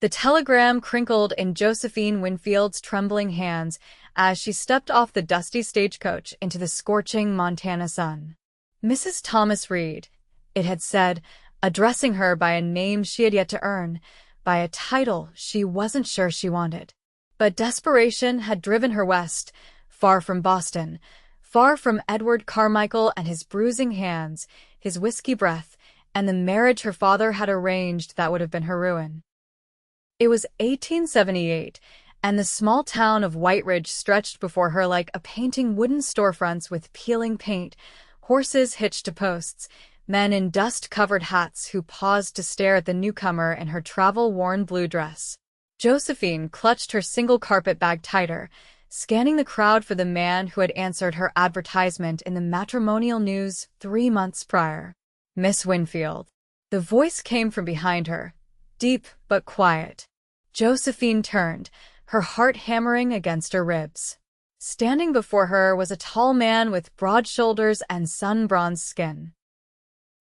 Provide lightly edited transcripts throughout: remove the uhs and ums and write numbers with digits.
The telegram crinkled in Josephine Winfield's trembling hands as she stepped off the dusty stagecoach into the scorching Montana sun. Mrs. Thomas Reid, it had said, addressing her by a name she had yet to earn, by a title she wasn't sure she wanted. But desperation had driven her west, far from Boston, far from Edward Carmichael and his bruising hands, his whiskey breath, and the marriage her father had arranged that would have been her ruin. It was 1878, and the small town of White Ridge stretched before her like a painting wooden storefronts with peeling paint, horses hitched to posts, men in dust-covered hats who paused to stare at the newcomer in her travel-worn blue dress. Josephine clutched her single carpet bag tighter, scanning the crowd for the man who had answered her advertisement in the matrimonial news 3 months prior. Miss Winfield. The voice came from behind her, deep but quiet. Josephine turned, her heart hammering against her ribs. Standing before her was a tall man with broad shoulders and sun-bronzed skin.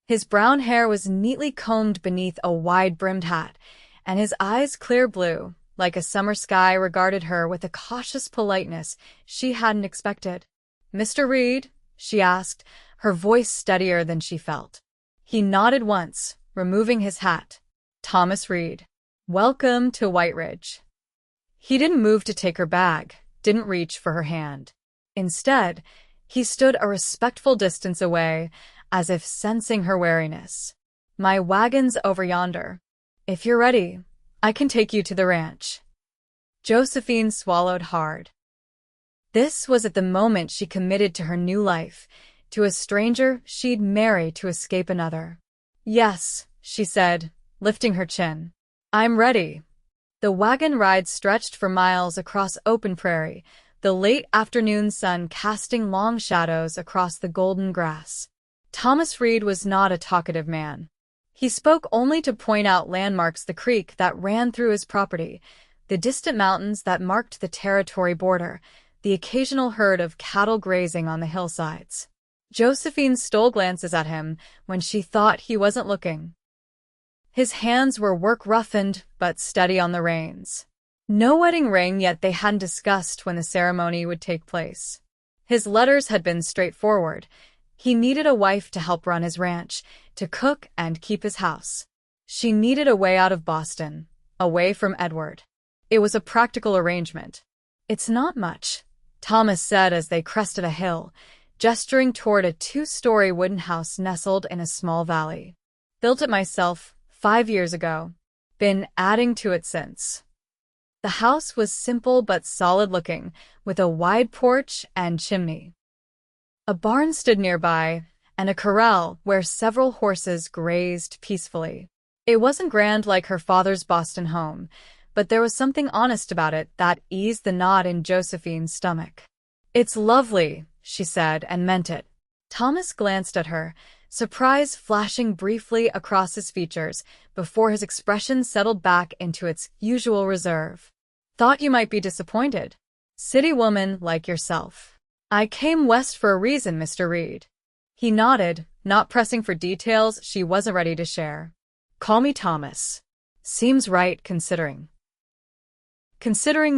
His brown hair was neatly combed beneath a wide-brimmed hat, and his eyes clear blue, like a summer sky, regarded her with a cautious politeness she hadn't expected. "Mr. Reid?" she asked, her voice steadier than she felt. He nodded once, removing his hat. "Thomas Reid. Welcome to White Ridge." He didn't move to take her bag, didn't reach for her hand. Instead, he stood a respectful distance away, as if sensing her wariness. "My wagon's over yonder. If you're ready, I can take you to the ranch." Josephine swallowed hard. This was at the moment she committed to her new life, to a stranger she'd marry to escape another. "Yes," she said, lifting her chin. "I'm ready." The wagon ride stretched for miles across open prairie, the late afternoon sun casting long shadows across the golden grass. Thomas Reid was not a talkative man. He spoke only to point out landmarks: the creek that ran through his property, the distant mountains that marked the territory border, the occasional herd of cattle grazing on the hillsides. Josephine stole glances at him when she thought he wasn't looking. His hands were work-roughened but steady on the reins. No wedding ring, yet they hadn't discussed when the ceremony would take place. His letters had been straightforward. He needed a wife to help run his ranch, to cook and keep his house. She needed a way out of Boston, away from Edward. It was a practical arrangement. "It's not much," Thomas said as they crested a hill, gesturing toward a 2-story wooden house nestled in a small valley. "Built it myself 5 years ago. Been adding to it since." The house was simple but solid-looking, with a wide porch and chimney. A barn stood nearby, and a corral where several horses grazed peacefully. It wasn't grand like her father's Boston home, but there was something honest about it that eased the knot in Josephine's stomach. "It's lovely," she said, and meant it. Thomas glanced at her, surprise flashing briefly across his features before his expression settled back into its usual reserve. "Thought you might be disappointed. City woman like yourself." "I came west for a reason, Mr. Reid." He nodded, not pressing for details she wasn't ready to share. "Call me Thomas. Seems right, considering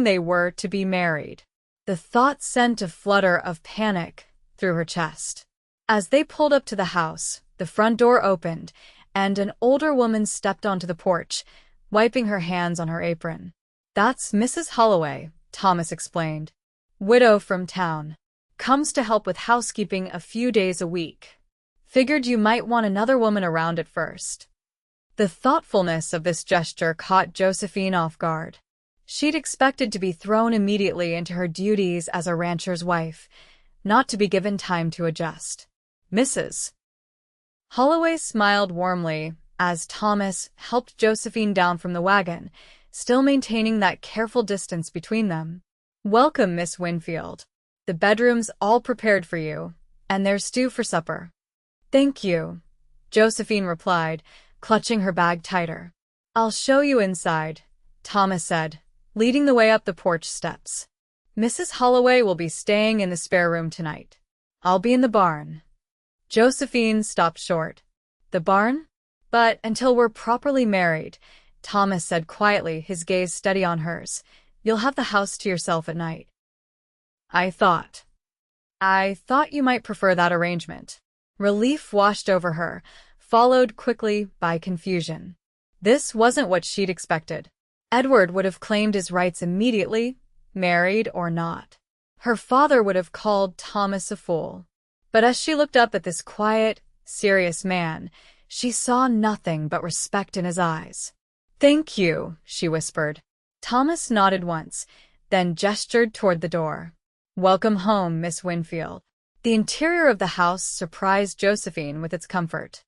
they were to be married." The thought sent a flutter of panic through her chest. As they pulled up to the house, the front door opened, and an older woman stepped onto the porch, wiping her hands on her apron. "That's Mrs. Holloway," Thomas explained. "Widow from town. Comes to help with housekeeping a few days a week. Figured you might want another woman around at first." The thoughtfulness of this gesture caught Josephine off guard. She'd expected to be thrown immediately into her duties as a rancher's wife, not to be given time to adjust. "Mrs. Holloway smiled warmly as Thomas helped Josephine down from the wagon, still maintaining that careful distance between them. "Welcome, Miss Winfield. The bedroom's all prepared for you, and there's stew for supper." "Thank you," Josephine replied, clutching her bag tighter. "I'll show you inside," Thomas said, leading the way up the porch steps. "Mrs. Holloway will be staying in the spare room tonight. I'll be in the barn." Josephine stopped short. "The barn? But until we're properly married, Thomas said quietly, his gaze steady on hers. "You'll have the house to yourself at night." I thought you might prefer that arrangement." Relief washed over her, followed quickly by confusion. This wasn't what she'd expected. Edward would have claimed his rights immediately, married or not. Her father would have called Thomas a fool. But as she looked up at this quiet, serious man, she saw nothing but respect in his eyes. "Thank you," she whispered. Thomas nodded once, then gestured toward the door. "Welcome home, Miss Winfield." The interior of the house surprised Josephine with its comfort.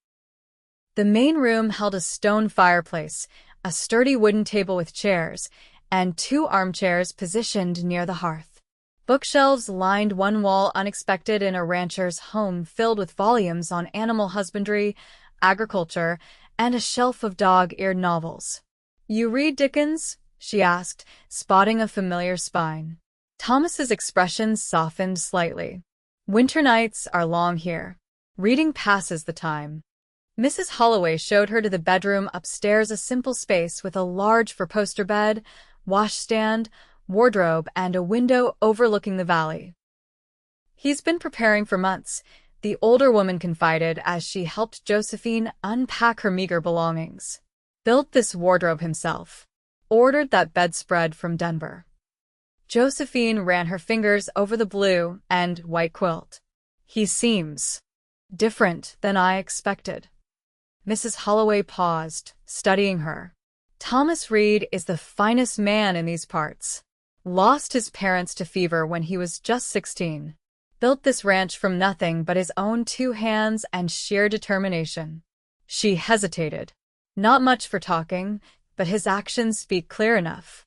The main room held a stone fireplace, a sturdy wooden table with chairs, and 2 armchairs positioned near the hearth. Bookshelves lined one wall, unexpected in a rancher's home, filled with volumes on animal husbandry, agriculture, and a shelf of dog-eared novels. "You read Dickens?" she asked, spotting a familiar spine. Thomas's expression softened slightly. "Winter nights are long here. Reading passes the time." Mrs. Holloway showed her to the bedroom upstairs, a simple space with a large four-poster bed, washstand, wardrobe, and a window overlooking the valley. "He's been preparing for months," the older woman confided as she helped Josephine unpack her meager belongings. "Built this wardrobe himself. Ordered that bedspread from Denver." Josephine ran her fingers over the blue and white quilt. "He seems different than I expected." Mrs. Holloway paused, studying her. "Thomas Reid is the finest man in these parts. Lost his parents to fever when he was just 16. Built this ranch from nothing but his own 2 hands and sheer determination." She hesitated. Not much for talking, but his actions speak clear enough.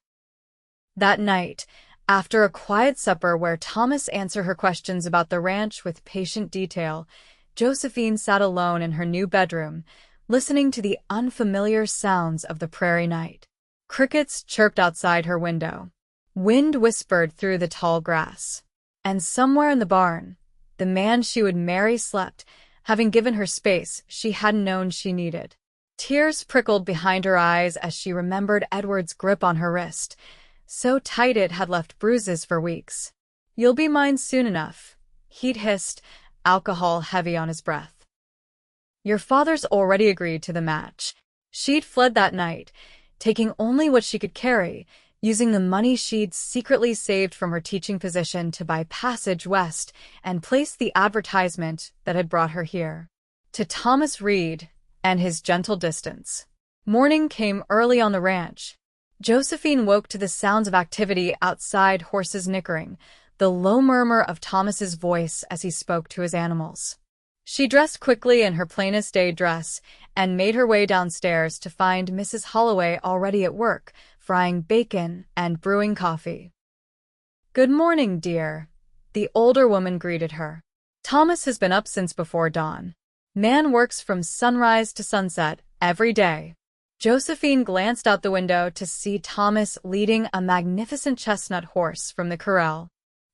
That night, after a quiet supper where Thomas answered her questions about the ranch with patient detail, Josephine sat alone in her new bedroom, listening to the unfamiliar sounds of the prairie night. Crickets chirped outside her window. Wind whispered through the tall grass. And somewhere in the barn, the man she would marry slept, having given her space she hadn't known she needed. Tears prickled behind her eyes as she remembered Edward's grip on her wrist, so tight it had left bruises for weeks. "You'll be mine soon enough," he'd hissed, alcohol heavy on his breath. "Your father's already agreed to the match." She'd fled that night, taking only what she could carry, using the money she'd secretly saved from her teaching position to buy passage west and place the advertisement that had brought her here. To Thomas Reid and his gentle distance. Morning came early on the ranch. Josephine woke to the sounds of activity outside, horses nickering, the low murmur of Thomas's voice as he spoke to his animals. She dressed quickly in her plainest day dress and made her way downstairs to find Mrs. Holloway already at work, frying bacon and brewing coffee. "Good morning, dear," the older woman greeted her. "Thomas has been up since before dawn. Man works from sunrise to sunset every day." Josephine glanced out the window to see Thomas leading a magnificent chestnut horse from the corral.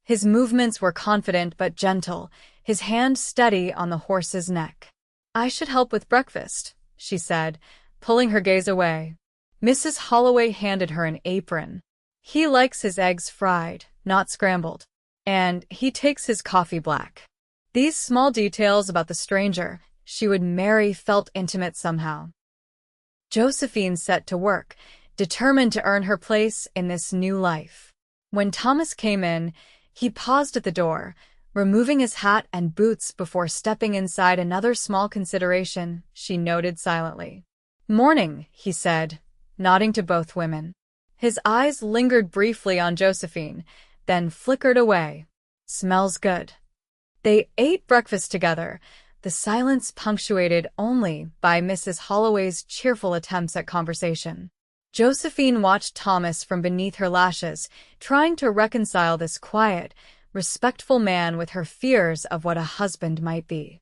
His movements were confident but gentle, his hand steady on the horse's neck. "I should help with breakfast," she said, pulling her gaze away. Mrs. Holloway handed her an apron. "He likes his eggs fried, not scrambled. And he takes his coffee black." These small details about the stranger she would marry felt intimate somehow. Josephine set to work, determined to earn her place in this new life. When Thomas came in, he paused at the door, removing his hat and boots before stepping inside. Another small consideration, she noted silently. "Morning," he said, nodding to both women. His eyes lingered briefly on Josephine, then flickered away. "Smells good." They ate breakfast together, the silence punctuated only by Mrs. Holloway's cheerful attempts at conversation. Josephine watched Thomas from beneath her lashes, trying to reconcile this quiet, respectful man with her fears of what a husband might be.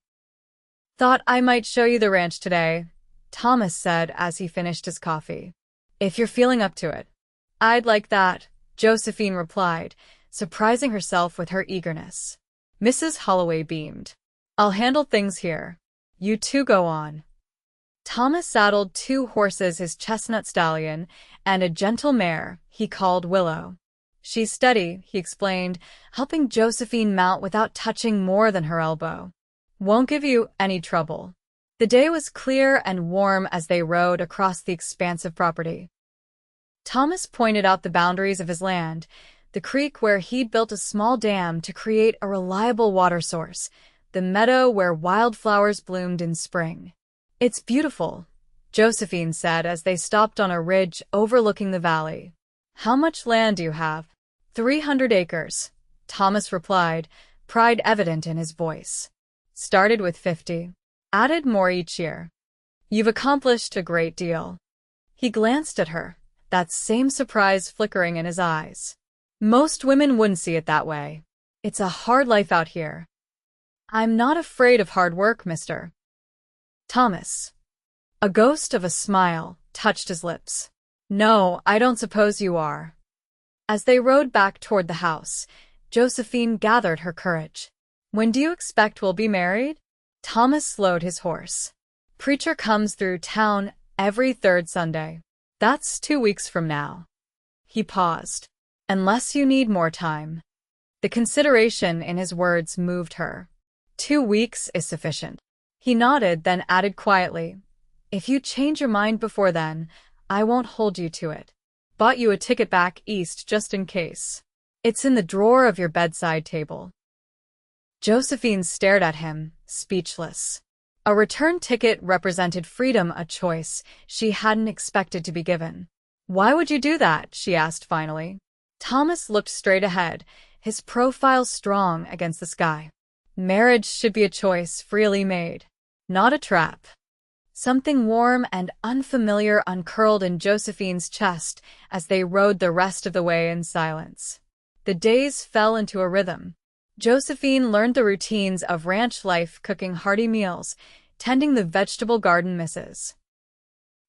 "Thought I might show you the ranch today," Thomas said as he finished his coffee. "If you're feeling up to it." "I'd like that," Josephine replied, surprising herself with her eagerness. Mrs. Holloway beamed. "I'll handle things here. You two go on." Thomas saddled 2 horses, his chestnut stallion, and a gentle mare he called Willow. She's steady, he explained, helping Josephine mount without touching more than her elbow. Won't give you any trouble. The day was clear and warm as they rode across the expansive property. Thomas pointed out the boundaries of his land, the creek where he'd built a small dam to create a reliable water source, the meadow where wildflowers bloomed in spring. It's beautiful, Josephine said as they stopped on a ridge overlooking the valley. How much land do you have? 300 acres, Thomas replied, pride evident in his voice. Started with 50. Added more each year. You've accomplished a great deal. He glanced at her, that same surprise flickering in his eyes. Most women wouldn't see it that way. It's a hard life out here. I'm not afraid of hard work, mister. Thomas. A ghost of a smile touched his lips. No, I don't suppose you are. As they rode back toward the house, Josephine gathered her courage. When do you expect we'll be married? Thomas slowed his horse. Preacher comes through town every 3rd Sunday. That's 2 weeks from now. He paused. Unless you need more time. The consideration in his words moved her. 2 weeks is sufficient. He nodded, then added quietly, if you change your mind before then, I won't hold you to it. Bought you a ticket back east just in case. It's in the drawer of your bedside table. Josephine stared at him, speechless. A return ticket represented freedom, a choice she hadn't expected to be given. Why would you do that? She asked finally. Thomas looked straight ahead, his profile strong against the sky. Marriage should be a choice freely made, not a trap. Something warm and unfamiliar uncurled in Josephine's chest as they rode the rest of the way in silence. The days fell into a rhythm. Josephine learned the routines of ranch life, cooking hearty meals, tending the vegetable garden. Mrs.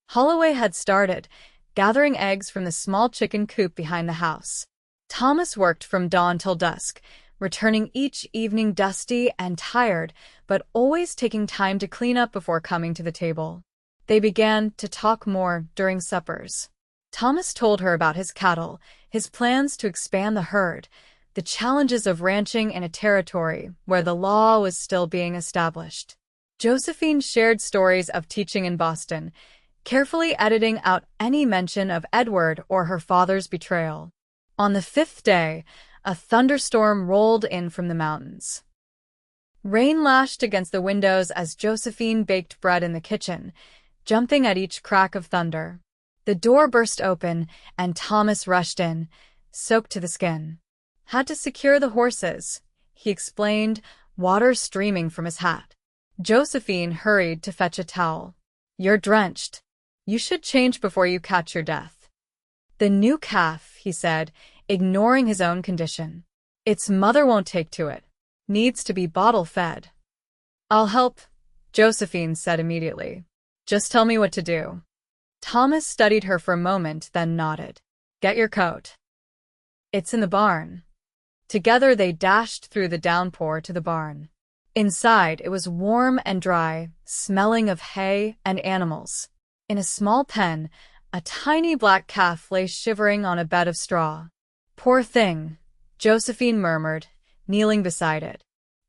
Holloway had started, gathering eggs from the small chicken coop behind the house. Thomas worked from dawn till dusk, returning each evening dusty and tired, but always taking time to clean up before coming to the table. They began to talk more during suppers. Thomas told her about his cattle, his plans to expand the herd, the challenges of ranching in a territory where the law was still being established. Josephine shared stories of teaching in Boston, carefully editing out any mention of Edward or her father's betrayal. On the 5th day, a thunderstorm rolled in from the mountains. Rain lashed against the windows as Josephine baked bread in the kitchen, jumping at each crack of thunder. The door burst open, and Thomas rushed in, soaked to the skin. Had to secure the horses, he explained, water streaming from his hat. Josephine hurried to fetch a towel. You're drenched. You should change before you catch your death. The new calf, he said, ignoring his own condition. Its mother won't take to it. Needs to be bottle-fed. I'll help, Josephine said immediately. Just tell me what to do. Thomas studied her for a moment, then nodded. Get your coat. It's in the barn. Together they dashed through the downpour to the barn. Inside, it was warm and dry, smelling of hay and animals. In a small pen, a tiny black calf lay shivering on a bed of straw. Poor thing, Josephine murmured, kneeling beside it.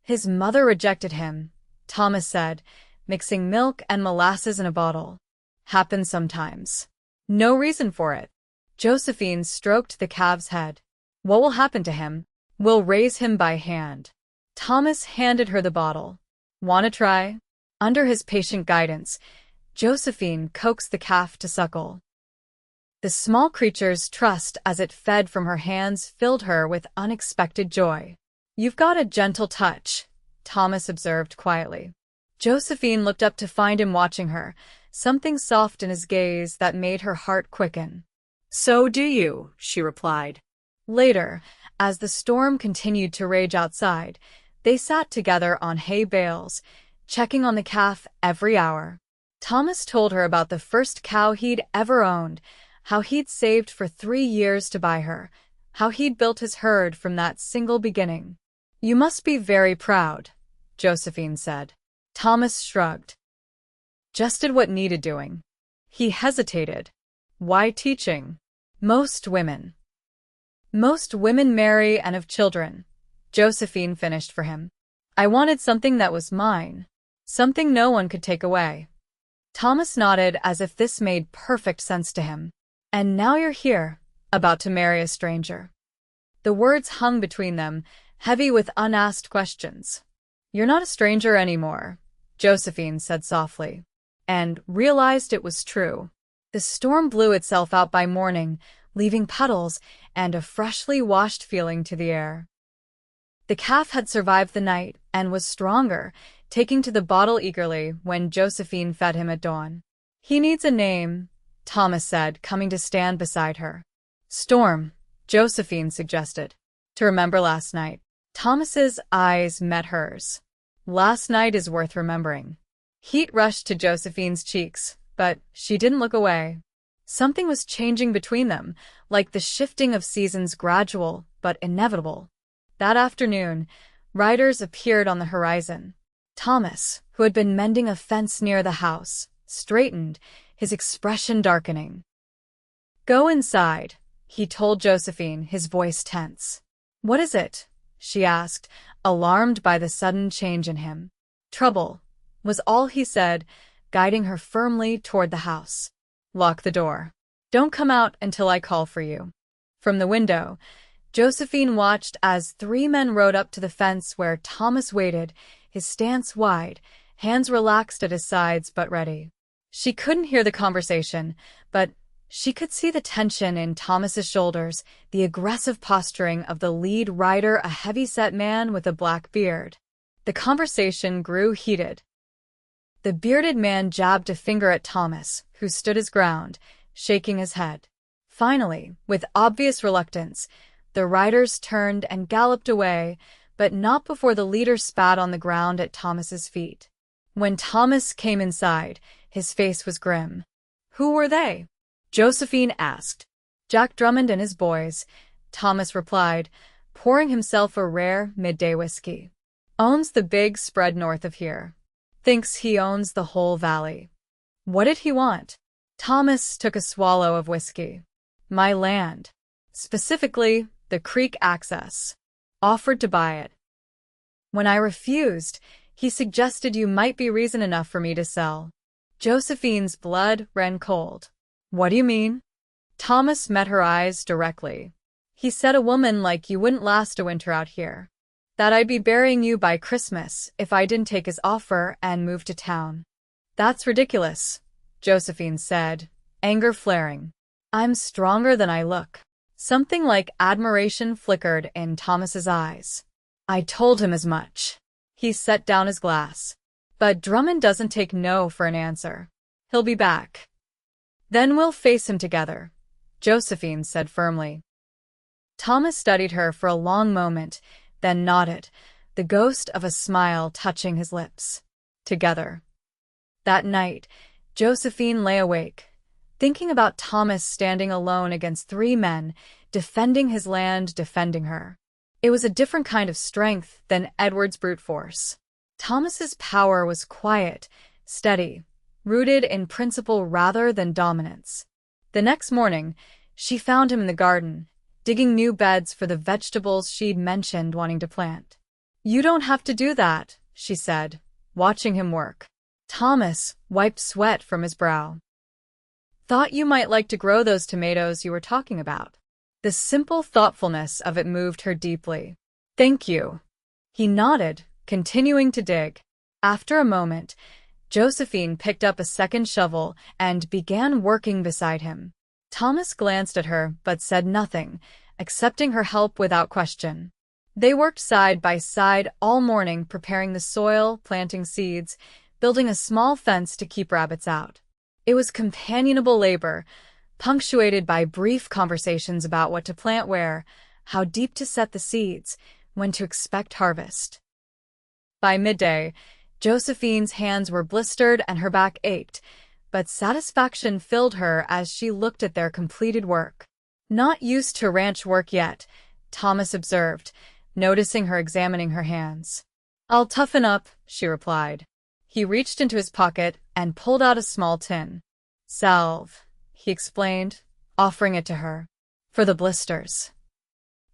His mother rejected him, Thomas said, mixing milk and molasses in a bottle. Happens sometimes. No reason for it. Josephine stroked the calf's head. What will happen to him? We'll raise him by hand. Thomas handed her the bottle. Want to try? Under his patient guidance, Josephine coaxed the calf to suckle. The small creature's trust as it fed from her hands filled her with unexpected joy. You've got a gentle touch, Thomas observed quietly. Josephine looked up to find him watching her, something soft in his gaze that made her heart quicken. So do you, she replied. Later, as the storm continued to rage outside, they sat together on hay bales, checking on the calf every hour. Thomas told her about the first cow he'd ever owned, how he'd saved for 3 years to buy her, how he'd built his herd from that single beginning. You must be very proud, Josephine said. Thomas shrugged. just did what needed doing. He hesitated. Why teaching? Most women. Most women marry and have children. Josephine finished for him. I wanted something that was mine. Something no one could take away. Thomas nodded as if this made perfect sense to him. And now you're here, about to marry a stranger. The words hung between them, heavy with unasked questions. You're not a stranger anymore, Josephine said softly, and realized it was true. The storm blew itself out by morning, leaving puddles and a freshly washed feeling to the air. The calf had survived the night and was stronger, taking to the bottle eagerly when Josephine fed him at dawn. He needs a name, Thomas said, coming to stand beside her. Storm, Josephine suggested. To remember last night. Thomas's eyes met hers. Last night is worth remembering. Heat rushed to Josephine's cheeks, but she didn't look away. Something was changing between them, like the shifting of seasons, gradual but inevitable. That afternoon, riders appeared on the horizon. Thomas, who had been mending a fence near the house, straightened, his expression darkening. Go inside, he told Josephine, his voice tense. What is it? She asked, alarmed by the sudden change in him. Trouble, was all he said, guiding her firmly toward the house. Lock the door. Don't come out until I call for you. From the window, Josephine watched as 3 men rode up to the fence where Thomas waited, his stance wide, hands relaxed at his sides but ready. She couldn't hear the conversation, but she could see the tension in Thomas's shoulders, the aggressive posturing of the lead rider, a heavy-set man with a black beard. The conversation grew heated. The bearded man jabbed a finger at Thomas, who stood his ground, shaking his head. Finally, with obvious reluctance, the riders turned and galloped away, but not before the leader spat on the ground at Thomas's feet. When Thomas came inside, his face was grim. Who were they? Josephine asked. Jack Drummond and his boys, Thomas replied, pouring himself a rare midday whiskey. Owns the big spread north of here. Thinks he owns the whole valley. What did he want? Thomas took a swallow of whiskey. My land. Specifically, the creek access. Offered to buy it. When I refused, he suggested you might be reason enough for me to sell. Josephine's blood ran cold. What do you mean? Thomas met her eyes directly. He said a woman like you wouldn't last a winter out here. That I'd be burying you by Christmas if I didn't take his offer and move to town. That's ridiculous, Josephine said, anger flaring. I'm stronger than I look. Something like admiration flickered in Thomas's eyes. I told him as much. He set down his glass. But Drummond doesn't take no for an answer. He'll be back. Then we'll face him together, Josephine said firmly. Thomas studied her for a long moment, then nodded, the ghost of a smile touching his lips. Together. That night, Josephine lay awake, thinking about Thomas standing alone against 3 men, defending his land, defending her. It was a different kind of strength than Edward's brute force. Thomas's power was quiet, steady, rooted in principle rather than dominance. The next morning, she found him in the garden, digging new beds for the vegetables she'd mentioned wanting to plant. You don't have to do that, she said, watching him work. Thomas wiped sweat from his brow. Thought you might like to grow those tomatoes you were talking about. The simple thoughtfulness of it moved her deeply. Thank you. He nodded, continuing to dig. After a moment, Josephine picked up a second shovel and began working beside him. Thomas glanced at her but said nothing, accepting her help without question. They worked side by side all morning, preparing the soil, planting seeds, building a small fence to keep rabbits out. It was companionable labor, punctuated by brief conversations about what to plant where, how deep to set the seeds, when to expect harvest. By midday, Josephine's hands were blistered and her back ached, but satisfaction filled her as she looked at their completed work. Not used to ranch work yet, Thomas observed, noticing her examining her hands. I'll toughen up, she replied. He reached into his pocket, and pulled out a small tin. "Salve," he explained, offering it to her. "For the blisters."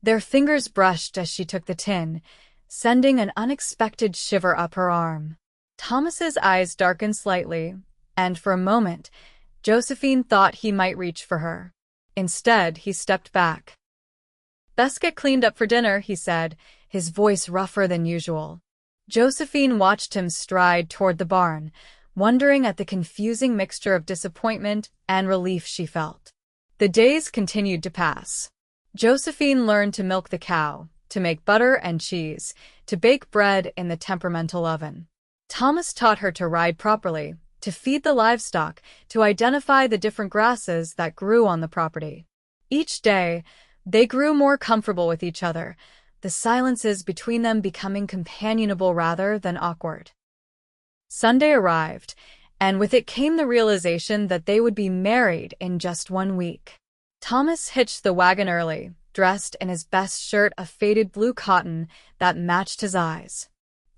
Their fingers brushed as she took the tin, sending an unexpected shiver up her arm. Thomas's eyes darkened slightly, and for a moment, Josephine thought he might reach for her. Instead, he stepped back. "Best get cleaned up for dinner," he said, his voice rougher than usual. Josephine watched him stride toward the barn, wondering at the confusing mixture of disappointment and relief she felt. The days continued to pass. Josephine learned to milk the cow, to make butter and cheese, to bake bread in the temperamental oven. Thomas taught her to ride properly, to feed the livestock, to identify the different grasses that grew on the property. Each day, they grew more comfortable with each other, the silences between them becoming companionable rather than awkward. Sunday arrived, and with it came the realization that they would be married in just 1 week. Thomas hitched the wagon early, dressed in his best shirt of faded blue cotton that matched his eyes.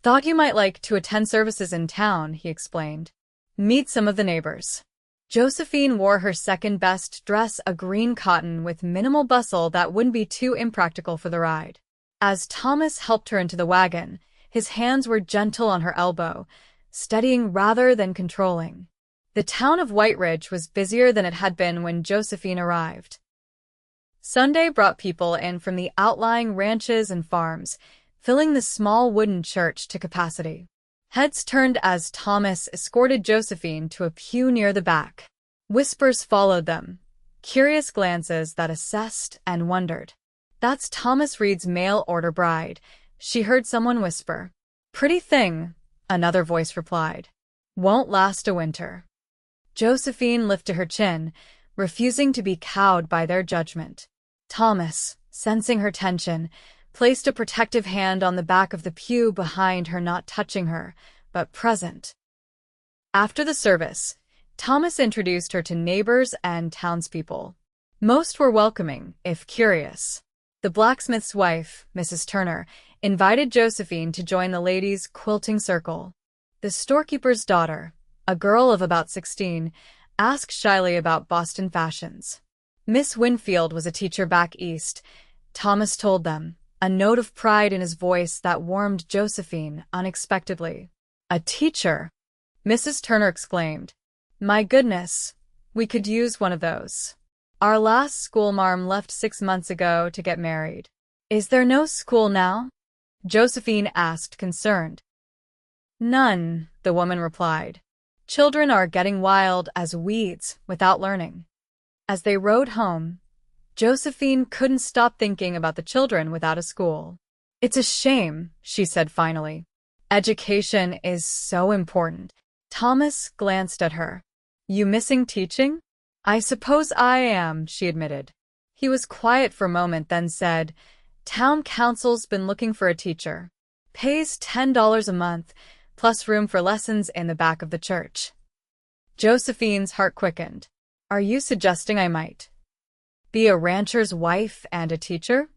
"Thought you might like to attend services in town," he explained. "Meet some of the neighbors." Josephine wore her second-best dress, a green cotton with minimal bustle that wouldn't be too impractical for the ride. As Thomas helped her into the wagon, his hands were gentle on her elbow, steadying rather than controlling. The town of White Ridge was busier than it had been when Josephine arrived. Sunday brought people in from the outlying ranches and farms, filling the small wooden church to capacity. Heads turned as Thomas escorted Josephine to a pew near the back. Whispers followed them, curious glances that assessed and wondered. "That's Thomas Reid's mail-order bride," she heard someone whisper. "Pretty thing," another voice replied. "Won't last a winter." Josephine lifted her chin, refusing to be cowed by their judgment. Thomas, sensing her tension, placed a protective hand on the back of the pew behind her, not touching her, but present. After the service, Thomas introduced her to neighbors and townspeople. Most were welcoming, if curious. The blacksmith's wife, Mrs. Turner, invited Josephine to join the ladies' quilting circle. The storekeeper's daughter, a girl of about 16, asked shyly about Boston fashions. Miss Winfield was a teacher back east, Thomas told them, a note of pride in his voice that warmed Josephine unexpectedly. "A teacher?" Mrs. Turner exclaimed. "My goodness, we could use one of those. Our last schoolmarm left 6 months ago to get married." "Is there no school now?" Josephine asked, concerned. "None," the woman replied. "Children are getting wild as weeds without learning." As they rode home, Josephine couldn't stop thinking about the children without a school. "It's a shame," she said finally. "Education is so important." Thomas glanced at her. "You missing teaching?" "I suppose I am," she admitted. He was quiet for a moment, then said, "Town council's been looking for a teacher. Pays $10 a month, plus room for lessons in the back of the church." Josephine's heart quickened. "Are you suggesting I might be a rancher's wife and a teacher?"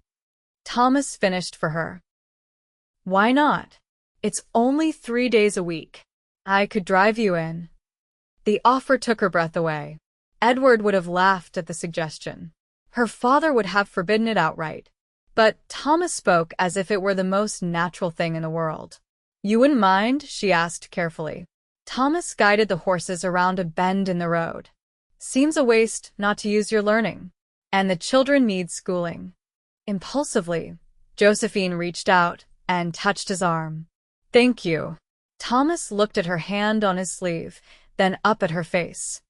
Thomas finished for her. "Why not? It's only 3 days a week. I could drive you in." The offer took her breath away. Edward would have laughed at the suggestion. Her father would have forbidden it outright. But Thomas spoke as if it were the most natural thing in the world. "You wouldn't mind?" she asked carefully. Thomas guided the horses around a bend in the road. "Seems a waste not to use your learning. And the children need schooling." Impulsively, Josephine reached out and touched his arm. "Thank you." Thomas looked at her hand on his sleeve, then up at her face.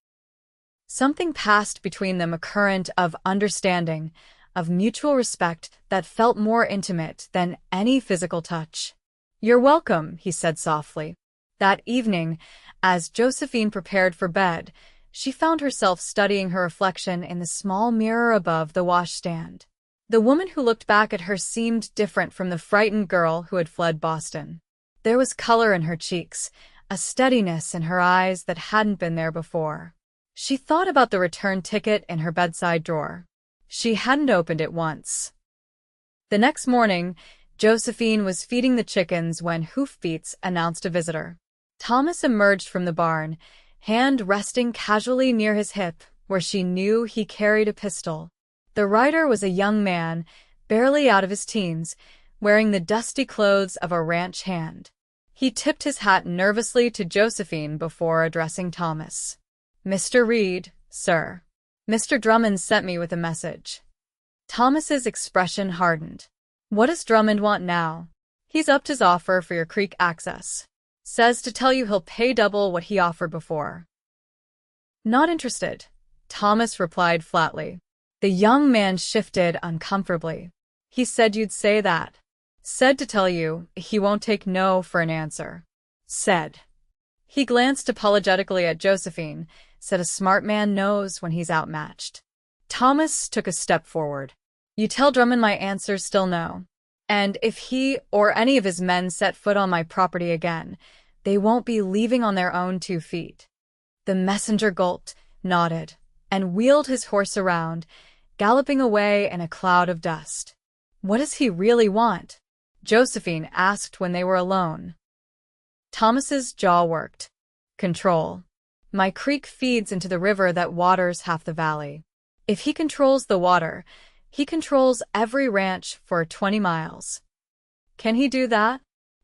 Something passed between them, a current of understanding, of mutual respect that felt more intimate than any physical touch. "You're welcome," he said softly. That evening, as Josephine prepared for bed, she found herself studying her reflection in the small mirror above the washstand. The woman who looked back at her seemed different from the frightened girl who had fled Boston. There was color in her cheeks, a steadiness in her eyes that hadn't been there before. She thought about the return ticket in her bedside drawer. She hadn't opened it once. The next morning, Josephine was feeding the chickens when hoofbeats announced a visitor. Thomas emerged from the barn, hand resting casually near his hip, where she knew he carried a pistol. The rider was a young man, barely out of his teens, wearing the dusty clothes of a ranch hand. He tipped his hat nervously to Josephine before addressing Thomas. "Mr. Reid, sir. Mr. Drummond sent me with a message." Thomas's expression hardened. "What does Drummond want now?" "He's upped his offer for your creek access. Says to tell you he'll pay double what he offered before." "Not interested," Thomas replied flatly. The young man shifted uncomfortably. "He said you'd say that." "Said to tell you he won't take no for an answer." "Said." He glanced apologetically at Josephine, said a smart man knows when he's outmatched. Thomas took a step forward. "You tell Drummond my answer's still no. And if he or any of his men set foot on my property again, they won't be leaving on their own 2 feet. The messenger gulped, nodded, and wheeled his horse around, galloping away in a cloud of dust. "What does he really want?" Josephine asked when they were alone. Thomas's jaw worked. "Control. My creek feeds into the river that waters half the valley. If he controls the water, he controls every ranch for 20 miles. Can he do that?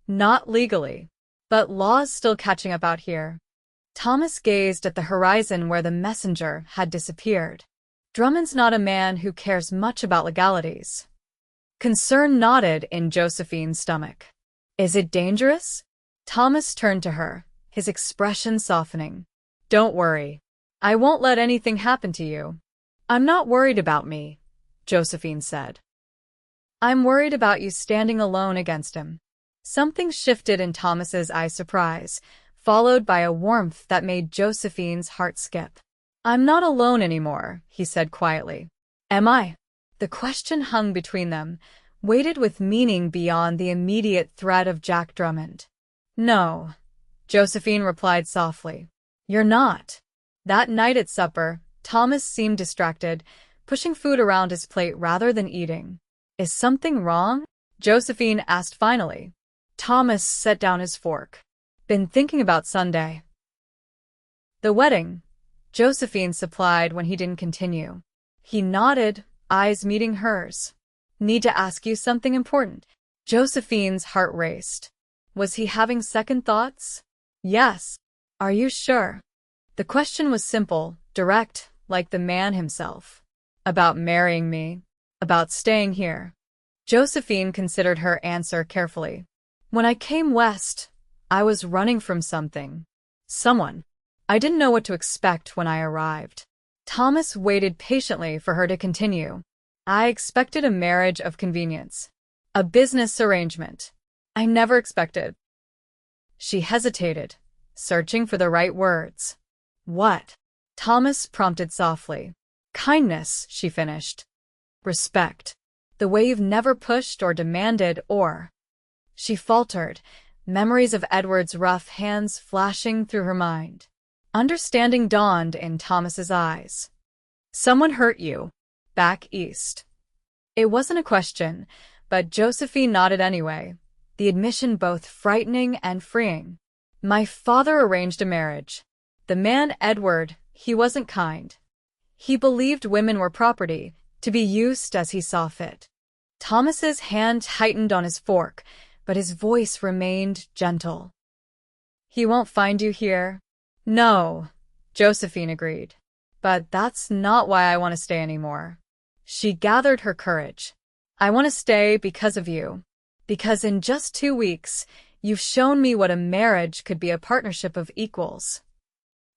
Not legally. But law's still catching up out here." Thomas gazed at the horizon where the messenger had disappeared. Drummond's not a man who cares much about legalities. Concern knotted in Josephine's stomach. "Is it dangerous?" Thomas turned to her, his expression softening. "Don't worry. I won't let anything happen to you." "I'm not worried about me," Josephine said. "I'm worried about you standing alone against him." Something shifted in Thomas's eye, surprise, followed by a warmth that made Josephine's heart skip. "I'm not alone anymore," he said quietly. "Am I?" The question hung between them, weighted with meaning beyond the immediate threat of Jack Drummond. "No," Josephine replied softly. "You're not." That night at supper, Thomas seemed distracted, pushing food around his plate rather than eating. "Is something wrong?" Josephine asked finally. Thomas set down his fork. "Been thinking about Sunday." "The wedding," Josephine supplied when he didn't continue. He nodded, eyes meeting hers. "Need to ask you something important." Josephine's heart raced. Was he having second thoughts? "Yes." "Are you sure?" The question was simple, direct, like the man himself. "About marrying me. About staying here." Josephine considered her answer carefully. "When I came west, I was running from something. Someone. I didn't know what to expect when I arrived." Thomas waited patiently for her to continue. "I expected a marriage of convenience. A business arrangement. I never expected." She hesitated, searching for the right words. "What?" Thomas prompted softly. "Kindness," she finished. "Respect. The way you've never pushed or demanded or—" She faltered, memories of Edward's rough hands flashing through her mind. Understanding dawned in Thomas's eyes. "Someone hurt you. Back east." It wasn't a question, but Josephine nodded anyway, the admission both frightening and freeing. "My father arranged a marriage. The man Edward, he wasn't kind. He believed women were property, to be used as he saw fit." Thomas's hand tightened on his fork, but his voice remained gentle. "He won't find you here?" "No," Josephine agreed. "But that's not why I want to stay anymore." She gathered her courage. "I want to stay because of you. Because in just 2 weeks, you've shown me what a marriage could be, a partnership of equals."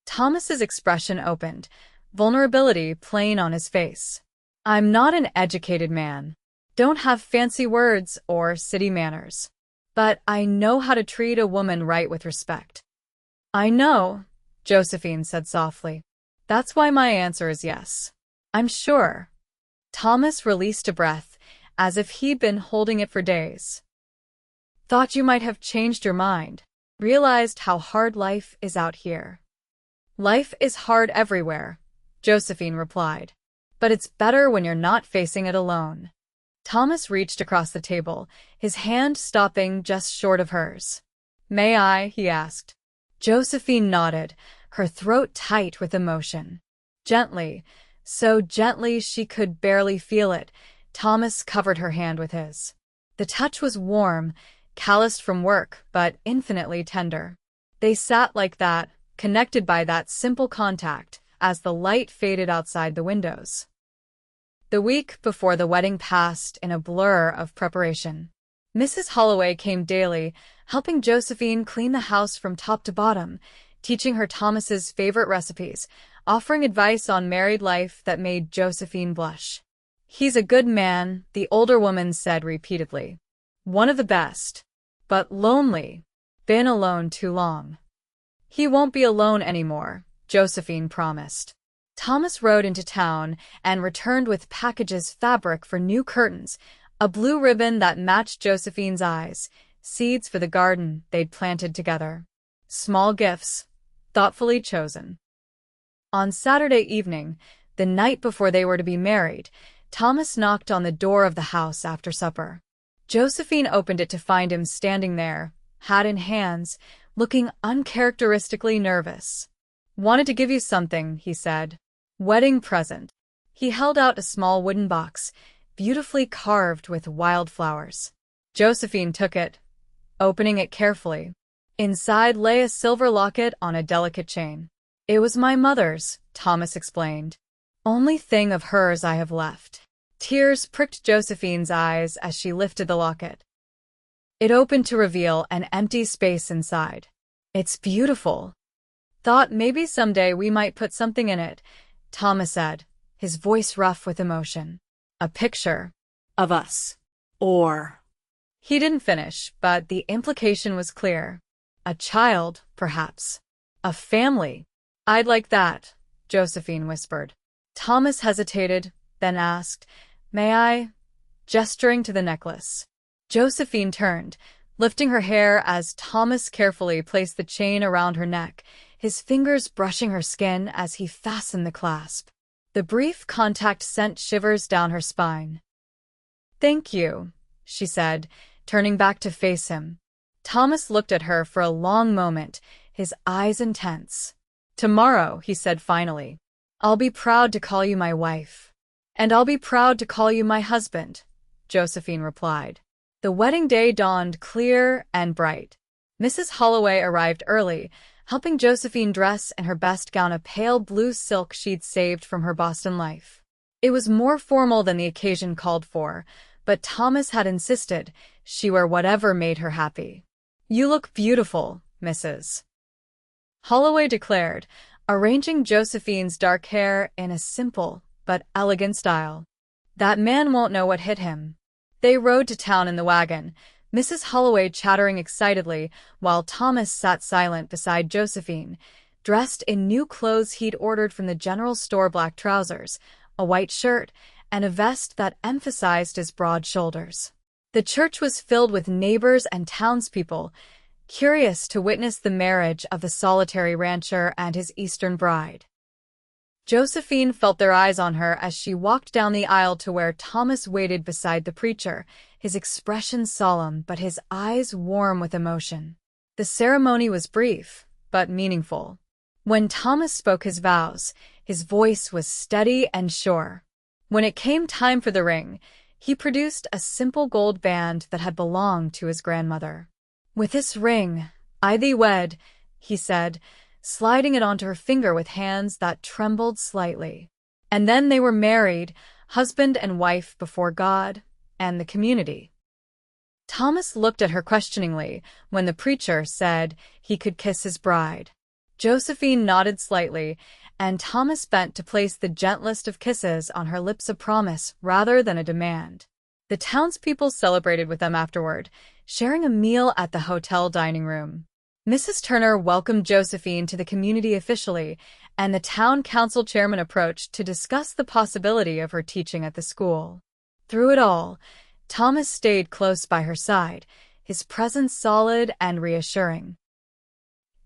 Thomas's expression opened, vulnerability plain on his face. "I'm not an educated man. Don't have fancy words or city manners. But I know how to treat a woman right with respect." "I know," Josephine said softly. "That's why my answer is yes. I'm sure." Thomas released a breath, as if he'd been holding it for days. "Thought you might have changed your mind. Realized how hard life is out here." "Life is hard everywhere," Josephine replied. "But it's better when you're not facing it alone." Thomas reached across the table, his hand stopping just short of hers. "May I?" he asked. Josephine nodded, her throat tight with emotion. Gently, so gently she could barely feel it, Thomas covered her hand with his. The touch was warm, calloused from work, but infinitely tender. They sat like that, connected by that simple contact, as the light faded outside the windows. The week before the wedding passed in a blur of preparation. Mrs. Holloway came daily, helping Josephine clean the house from top to bottom, teaching her Thomas's favorite recipes, offering advice on married life that made Josephine blush. "He's a good man," the older woman said repeatedly. "One of the best. But lonely. Been alone too long." "He won't be alone anymore," Josephine promised. Thomas rode into town and returned with packages fabric for new curtains, a blue ribbon that matched Josephine's eyes, seeds for the garden they'd planted together. Small gifts, thoughtfully chosen. On Saturday evening, the night before they were to be married, Thomas knocked on the door of the house after supper. Josephine opened it to find him standing there, hat in hands, looking uncharacteristically nervous. "Wanted to give you something," he said. "Wedding present." He held out a small wooden box, beautifully carved with wildflowers. Josephine took it, opening it carefully. Inside lay a silver locket on a delicate chain. "It was my mother's," Thomas explained. "Only thing of hers I have left." Tears pricked Josephine's eyes as she lifted the locket. It opened to reveal an empty space inside. "It's beautiful. Thought maybe someday we might put something in it," Thomas said, his voice rough with emotion. "A picture of us. Or—" He didn't finish, but the implication was clear. "A child, perhaps. A family." "I'd like that," Josephine whispered. Thomas hesitated, then asked, "May I?" gesturing to the necklace. Josephine turned, lifting her hair as Thomas carefully placed the chain around her neck, his fingers brushing her skin as he fastened the clasp. The brief contact sent shivers down her spine. "Thank you," she said, turning back to face him. Thomas looked at her for a long moment, his eyes intense. "Tomorrow," he said finally, "I'll be proud to call you my wife." "And I'll be proud to call you my husband," Josephine replied. The wedding day dawned clear and bright. Mrs. Holloway arrived early, helping Josephine dress in her best gown, a pale blue silk she'd saved from her Boston life. It was more formal than the occasion called for, but Thomas had insisted she wear whatever made her happy. "You look beautiful, Mrs. Holloway declared, arranging Josephine's dark hair in a simple but elegant style. "That man won't know what hit him." They rode to town in the wagon, Mrs. Holloway chattering excitedly while Thomas sat silent beside Josephine, dressed in new clothes he'd ordered from the general store: black trousers, a white shirt, and a vest that emphasized his broad shoulders. The church was filled with neighbors and townspeople, curious to witness the marriage of the solitary rancher and his Eastern bride. Josephine felt their eyes on her as she walked down the aisle to where Thomas waited beside the preacher, his expression solemn but his eyes warm with emotion. The ceremony was brief, but meaningful. When Thomas spoke his vows, his voice was steady and sure. When it came time for the ring, he produced a simple gold band that had belonged to his grandmother. "With this ring, I thee wed," he said, sliding it onto her finger with hands that trembled slightly. And then they were married, husband and wife before God and the community. Thomas looked at her questioningly when the preacher said he could kiss his bride. Josephine nodded slightly, and Thomas bent to place the gentlest of kisses on her lips, a promise rather than a demand. The townspeople celebrated with them afterward, sharing a meal at the hotel dining room. Mrs. Turner welcomed Josephine to the community officially, and the town council chairman approached to discuss the possibility of her teaching at the school. Through it all, Thomas stayed close by her side, his presence solid and reassuring.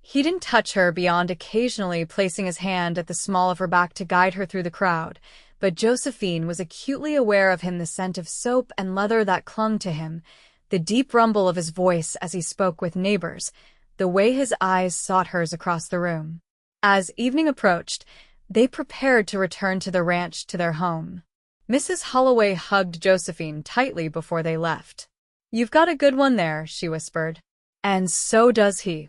He didn't touch her beyond occasionally placing his hand at the small of her back to guide her through the crowd, but Josephine was acutely aware of him, the scent of soap and leather that clung to him, the deep rumble of his voice as he spoke with neighbors, the way his eyes sought hers across the room. As evening approached, they prepared to return to the ranch to their home. Mrs. Holloway hugged Josephine tightly before they left. "You've got a good one there," she whispered. "And so does he."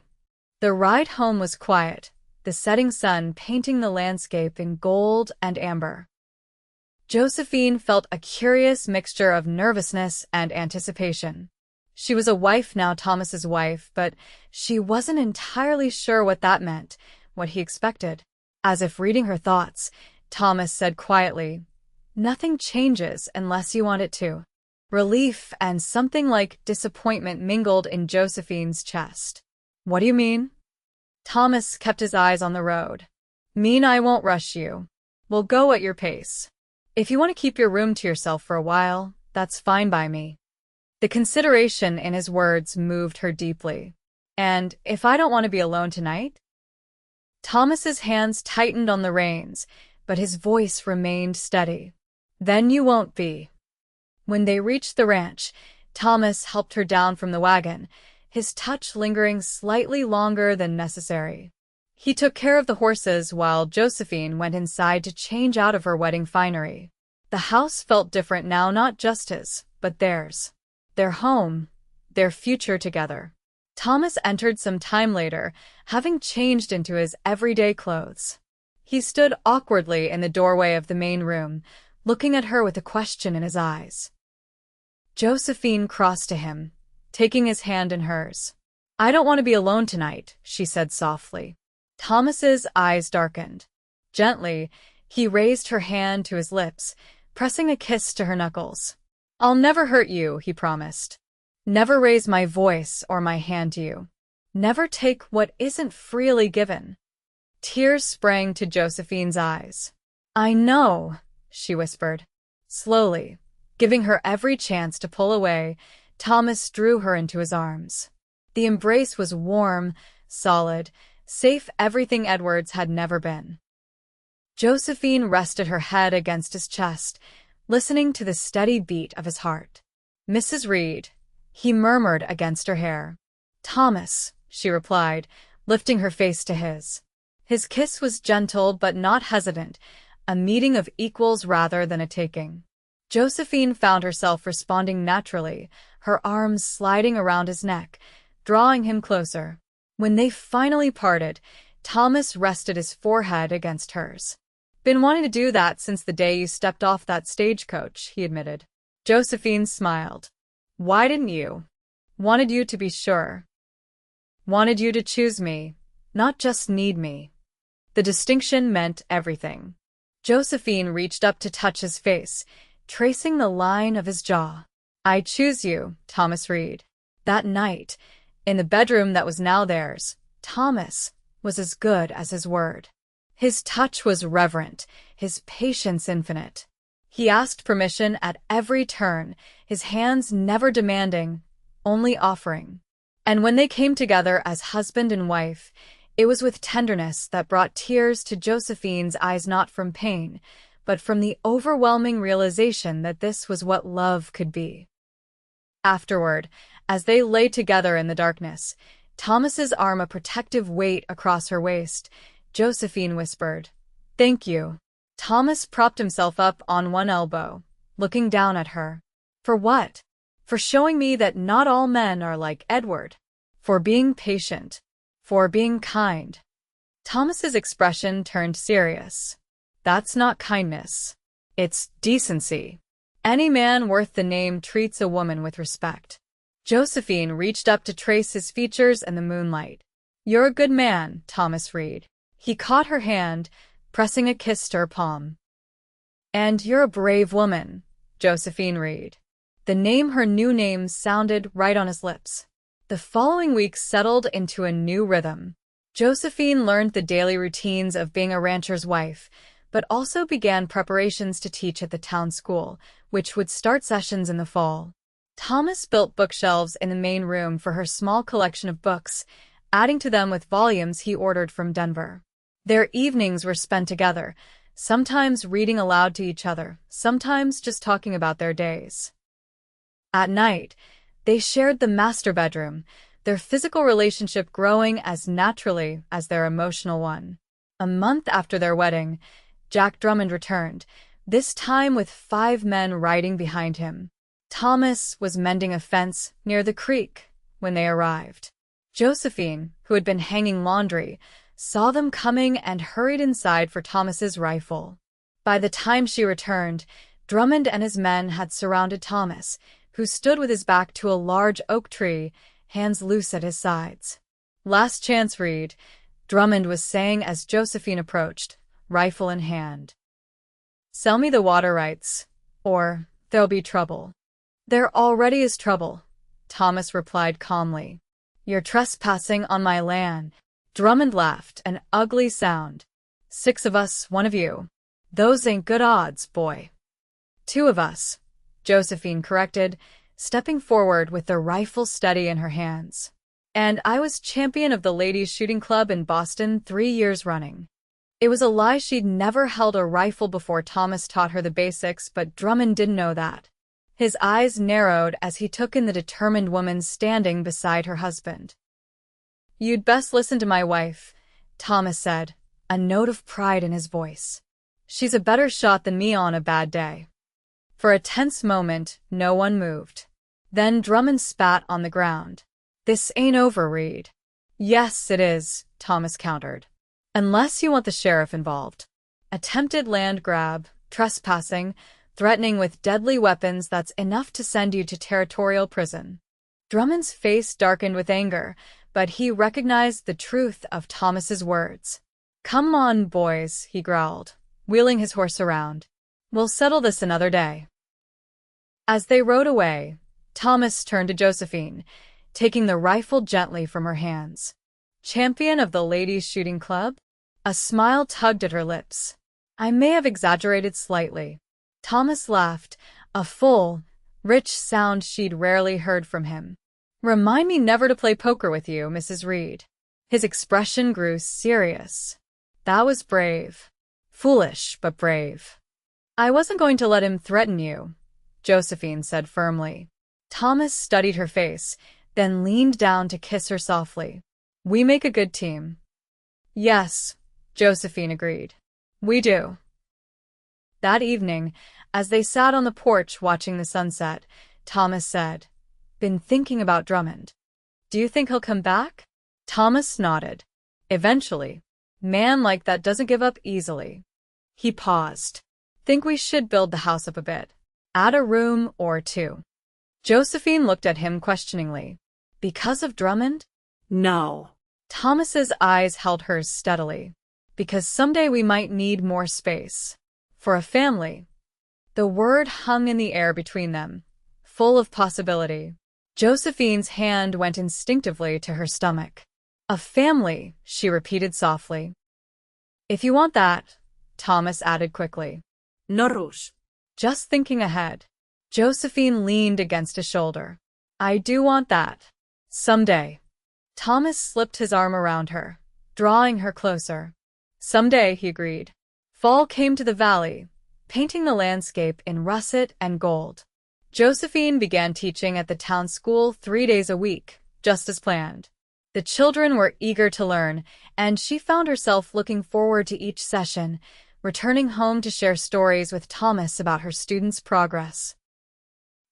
The ride home was quiet, the setting sun painting the landscape in gold and amber. Josephine felt a curious mixture of nervousness and anticipation. She was a wife now, Thomas's wife, but she wasn't entirely sure what that meant, what he expected. As if reading her thoughts, Thomas said quietly, "Nothing changes unless you want it to." Relief and something like disappointment mingled in Josephine's chest. "What do you mean?" Thomas kept his eyes on the road. "Mean I won't rush you. We'll go at your pace. If you want to keep your room to yourself for a while, that's fine by me." The consideration in his words moved her deeply. "And if I don't want to be alone tonight?" Thomas's hands tightened on the reins, but his voice remained steady. "Then you won't be." When they reached the ranch, Thomas helped her down from the wagon, his touch lingering slightly longer than necessary. He took care of the horses while Josephine went inside to change out of her wedding finery. The house felt different now, not just his, but theirs. Their home, their future together. Thomas entered some time later, having changed into his everyday clothes. He stood awkwardly in the doorway of the main room, looking at her with a question in his eyes. Josephine crossed to him, taking his hand in hers. "I don't want to be alone tonight," she said softly. Thomas's eyes darkened. Gently, he raised her hand to his lips, pressing a kiss to her knuckles. "I'll never hurt you," he promised. "Never raise my voice or my hand to you. Never take what isn't freely given." Tears sprang to Josephine's eyes. "I know," she whispered. Slowly, giving her every chance to pull away, Thomas drew her into his arms. The embrace was warm, solid, safe, everything Edwards had never been. Josephine rested her head against his chest, listening to the steady beat of his heart. "Mrs. Reid," he murmured against her hair. "Thomas," she replied, lifting her face to his. His kiss was gentle but not hesitant, a meeting of equals rather than a taking. Josephine found herself responding naturally, her arms sliding around his neck, drawing him closer. When they finally parted, Thomas rested his forehead against hers. "Been wanting to do that since the day you stepped off that stagecoach," he admitted. Josephine smiled. "Why didn't you?" "Wanted you to be sure. Wanted you to choose me, not just need me." The distinction meant everything. Josephine reached up to touch his face, tracing the line of his jaw. "I choose you, Thomas Reid." That night, in the bedroom that was now theirs, Thomas was as good as his word. His touch was reverent, his patience infinite. He asked permission at every turn, his hands never demanding, only offering. And when they came together as husband and wife, it was with tenderness that brought tears to Josephine's eyes, not from pain, but from the overwhelming realization that this was what love could be. Afterward, as they lay together in the darkness, Thomas's arm a protective weight across her waist, Josephine whispered, "Thank you." Thomas propped himself up on one elbow, looking down at her. "For what?" "For showing me that not all men are like Edward. For being patient. For being kind." Thomas's expression turned serious. "That's not kindness. It's decency. Any man worth the name treats a woman with respect." Josephine reached up to trace his features in the moonlight. "You're a good man, Thomas Reid." He caught her hand, pressing a kiss to her palm. "And you're a brave woman, Josephine Reid." The name, her new name, sounded right on his lips. The following weeks settled into a new rhythm. Josephine learned the daily routines of being a rancher's wife, but also began preparations to teach at the town school, which would start sessions in the fall. Thomas built bookshelves in the main room for her small collection of books, adding to them with volumes he ordered from Denver. Their evenings were spent together, sometimes reading aloud to each other, sometimes just talking about their days. At night, they shared the master bedroom, their physical relationship growing as naturally as their emotional one. A month after their wedding, Jack Drummond returned, this time with 5 men riding behind him. Thomas was mending a fence near the creek when they arrived. Josephine, who had been hanging laundry, saw them coming and hurried inside for Thomas's rifle. By the time she returned, Drummond and his men had surrounded Thomas, who stood with his back to a large oak tree, hands loose at his sides. "Last chance, Reid," Drummond was saying as Josephine approached, rifle in hand. "Sell me the water rights, or there'll be trouble." "There already is trouble," Thomas replied calmly. "You're trespassing on my land." Drummond laughed, an ugly sound. "6 of us, 1 of you. Those ain't good odds, boy." "2 of us," Josephine corrected, stepping forward with the rifle steady in her hands. "And I was champion of the ladies' shooting club in Boston 3 years running." It was a lie. She'd never held a rifle before. Thomas taught her the basics, but Drummond didn't know that. His eyes narrowed as he took in the determined woman standing beside her husband. "You'd best listen to my wife," Thomas said, a note of pride in his voice. "She's a better shot than me on a bad day." For a tense moment, no one moved. Then Drummond spat on the ground. "This ain't over, Reid." "Yes, it is," Thomas countered. "Unless you want the sheriff involved. Attempted land grab, trespassing, threatening with deadly weapons, that's enough to send you to territorial prison." Drummond's face darkened with anger, but he recognized the truth of Thomas's words. "Come on, boys," he growled, wheeling his horse around. "We'll settle this another day." As they rode away, Thomas turned to Josephine, taking the rifle gently from her hands. "Champion of the ladies' shooting club?" A smile tugged at her lips. "I may have exaggerated slightly." Thomas laughed, a full, rich sound she'd rarely heard from him. "Remind me never to play poker with you, Mrs. Reid." His expression grew serious. "That was brave. Foolish, but brave." "I wasn't going to let him threaten you," Josephine said firmly. Thomas studied her face, then leaned down to kiss her softly. "We make a good team." "Yes," Josephine agreed. "We do." That evening, as they sat on the porch watching the sunset, Thomas said, "Been thinking about Drummond. Do you think he'll come back?" Thomas nodded. "Eventually. Man like that doesn't give up easily." He paused. "Think we should build the house up a bit. Add a room or 2. Josephine looked at him questioningly. "Because of Drummond?" No. Thomas's eyes held hers steadily. "Because someday we might need more space. For a family." The word hung in the air between them, full of possibility. Josephine's hand went instinctively to her stomach. "A family," she repeated softly. "If you want that," Thomas added quickly. No rush. Just thinking ahead. Josephine leaned against his shoulder. "I do want that. Someday." Thomas slipped his arm around her, drawing her closer. "Someday," he agreed. Fall came to the valley, painting the landscape in russet and gold. Josephine began teaching at the town school 3 days a week, just as planned. The children were eager to learn, and she found herself looking forward to each session, returning home to share stories with Thomas about her students' progress.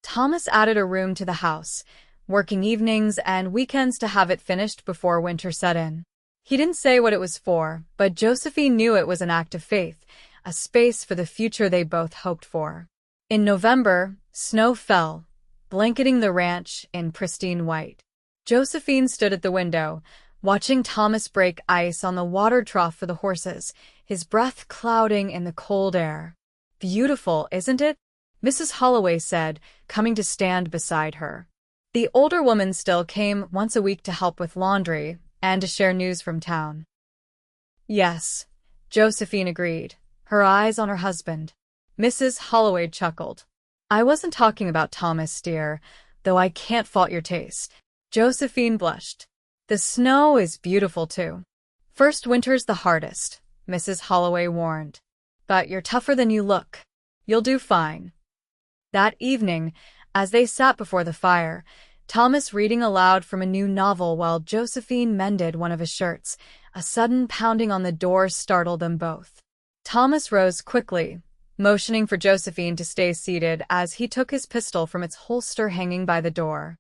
Thomas added a room to the house, working evenings and weekends to have it finished before winter set in. He didn't say what it was for, but Josephine knew it was an act of faith, a space for the future they both hoped for. In November, snow fell, blanketing the ranch in pristine white. Josephine stood at the window, watching Thomas break ice on the water trough for the horses, his breath clouding in the cold air. "Beautiful, isn't it?" Mrs. Holloway said, coming to stand beside her. The older woman still came once a week to help with laundry and to share news from town. "Yes," Josephine agreed, her eyes on her husband. Mrs. Holloway chuckled. "I wasn't talking about Thomas, dear, though I can't fault your taste." Josephine blushed. "The snow is beautiful, too." "First winter's the hardest," Mrs. Holloway warned. "But you're tougher than you look. You'll do fine." That evening, as they sat before the fire, Thomas reading aloud from a new novel while Josephine mended one of his shirts. A sudden pounding on the door startled them both. Thomas rose quickly, motioning for Josephine to stay seated as he took his pistol from its holster hanging by the door.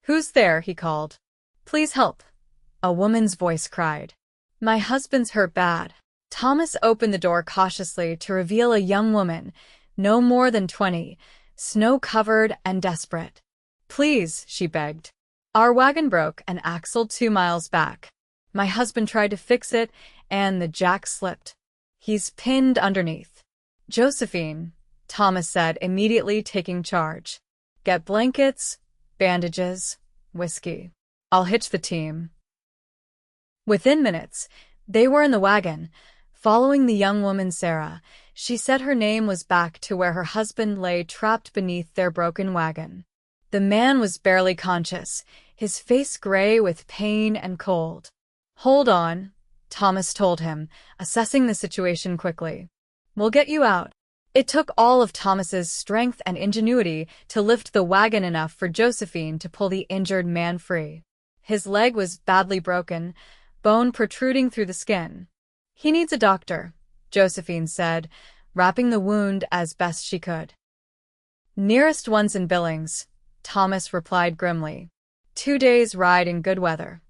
"Who's there?" he called. "Please help," a woman's voice cried. "My husband's hurt bad." Thomas opened the door cautiously to reveal a young woman, no more than 20, snow-covered and desperate. "Please," she begged. "Our wagon broke and axled 2 miles back. My husband tried to fix it, and the jack slipped. He's pinned underneath." "Josephine," Thomas said, immediately taking charge. "Get blankets, bandages, whiskey. I'll hitch the team." Within minutes, they were in the wagon, following the young woman Sarah. She said her name was back to where her husband lay trapped beneath their broken wagon. The man was barely conscious, his face gray with pain and cold. "Hold on," Thomas told him, assessing the situation quickly. "We'll get you out." It took all of Thomas's strength and ingenuity to lift the wagon enough for Josephine to pull the injured man free. His leg was badly broken, bone protruding through the skin. "He needs a doctor," Josephine said, wrapping the wound as best she could. "Nearest one's in Billings," Thomas replied grimly. 2 days' ride in good weather.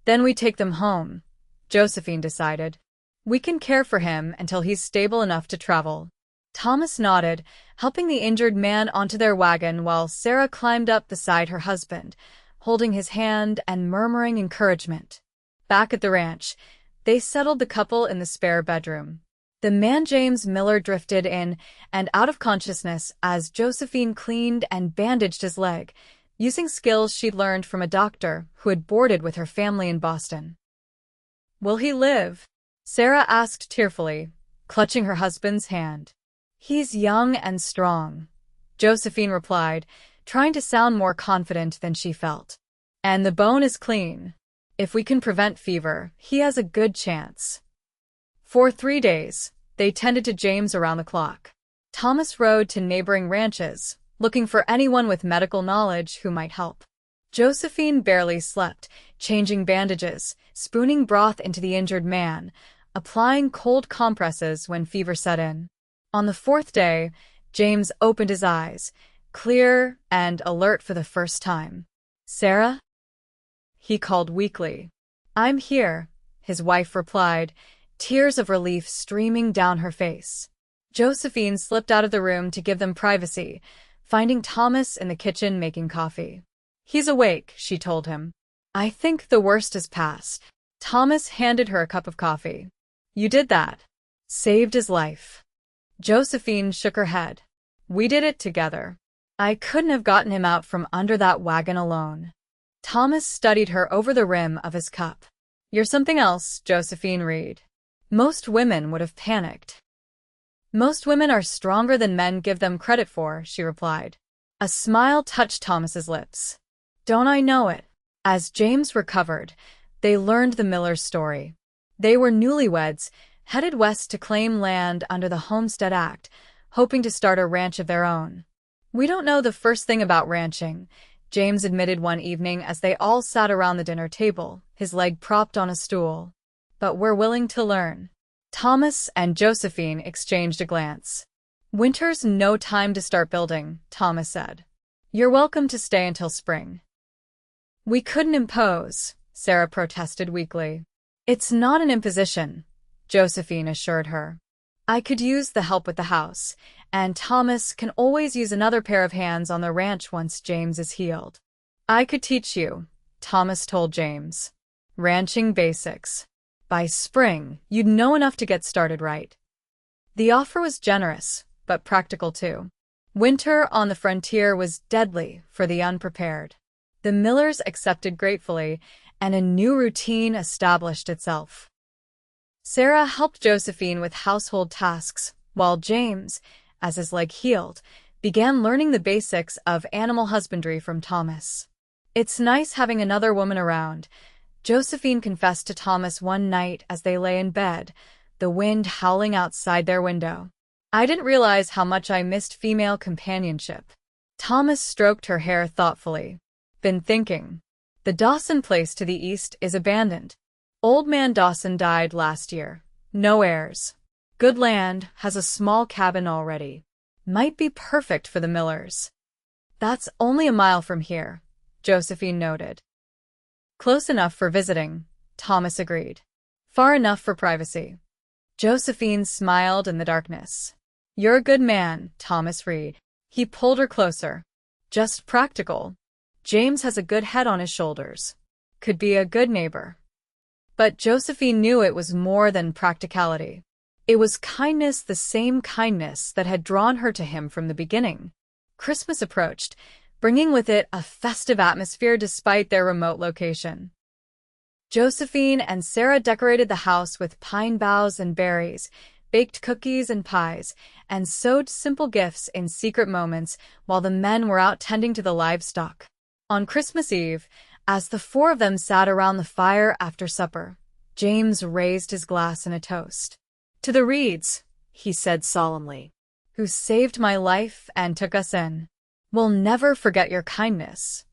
"Then we take them home," Josephine decided. "We can care for him until he's stable enough to travel." Thomas nodded, helping the injured man onto their wagon while Sarah climbed up beside her husband, holding his hand and murmuring encouragement. Back at the ranch, they settled the couple in the spare bedroom. The man James Miller drifted in and out of consciousness as Josephine cleaned and bandaged his leg, using skills she'd learned from a doctor who had boarded with her family in Boston. "Will he live?" Sarah asked tearfully, clutching her husband's hand. "He's young and strong," Josephine replied, trying to sound more confident than she felt. "And the bone is clean. If we can prevent fever, he has a good chance." For 3 days, they tended to James around the clock. Thomas rode to neighboring ranches, looking for anyone with medical knowledge who might help. Josephine barely slept, changing bandages, spooning broth into the injured man, applying cold compresses when fever set in. On the 4th day, James opened his eyes, clear and alert for the first time. "Sarah?" he called weakly. "I'm here," his wife replied, tears of relief streaming down her face. Josephine slipped out of the room to give them privacy, finding Thomas in the kitchen making coffee. "He's awake," she told him. "I think the worst is past." Thomas handed her a cup of coffee. "You did that. Saved his life." Josephine shook her head. "We did it together. I couldn't have gotten him out from under that wagon alone." Thomas studied her over the rim of his cup. "You're something else, Josephine Reid. Most women would have panicked." "Most women are stronger than men give them credit for," she replied. A smile touched Thomas's lips. "Don't I know it?" As James recovered, they learned the Miller's story. They were newlyweds, headed west to claim land under the Homestead Act, hoping to start a ranch of their own. "We don't know the first thing about ranching," James admitted one evening as they all sat around the dinner table, his leg propped on a stool. "But we're willing to learn." Thomas and Josephine exchanged a glance. "Winter's no time to start building," Thomas said. "You're welcome to stay until spring." "We couldn't impose," Sarah protested weakly. "It's not an imposition," Josephine assured her. "I could use the help with the house, and Thomas can always use another pair of hands on the ranch once James is healed." "I could teach you," Thomas told James. "Ranching basics. By spring, you'd know enough to get started right." The offer was generous, but practical too. Winter on the frontier was deadly for the unprepared. The Millers accepted gratefully, and a new routine established itself. Sarah helped Josephine with household tasks, while James, as his leg healed, began learning the basics of animal husbandry from Thomas. "It's nice having another woman around," Josephine confessed to Thomas one night as they lay in bed, the wind howling outside their window. "I didn't realize how much I missed female companionship." Thomas stroked her hair thoughtfully. Been thinking. The Dawson place to the east is abandoned. Old man Dawson died last year. No heirs. Good land, has a small cabin already. Might be perfect for the Millers. That's only a mile from here, Josephine noted. Close enough for visiting, Thomas agreed. Far enough for privacy. Josephine smiled in the darkness. You're a good man, Thomas Reid. He pulled her closer. Just practical. James has a good head on his shoulders. Could be a good neighbor. But Josephine knew it was more than practicality. It was kindness, the same kindness that had drawn her to him from the beginning. Christmas approached, bringing with it a festive atmosphere despite their remote location. Josephine and Sarah decorated the house with pine boughs and berries, baked cookies and pies, and sewed simple gifts in secret moments while the men were out tending to the livestock. On Christmas Eve, as the four of them sat around the fire after supper, James raised his glass in a toast. To the Reids, he said solemnly, who saved my life and took us in. We'll never forget your kindness.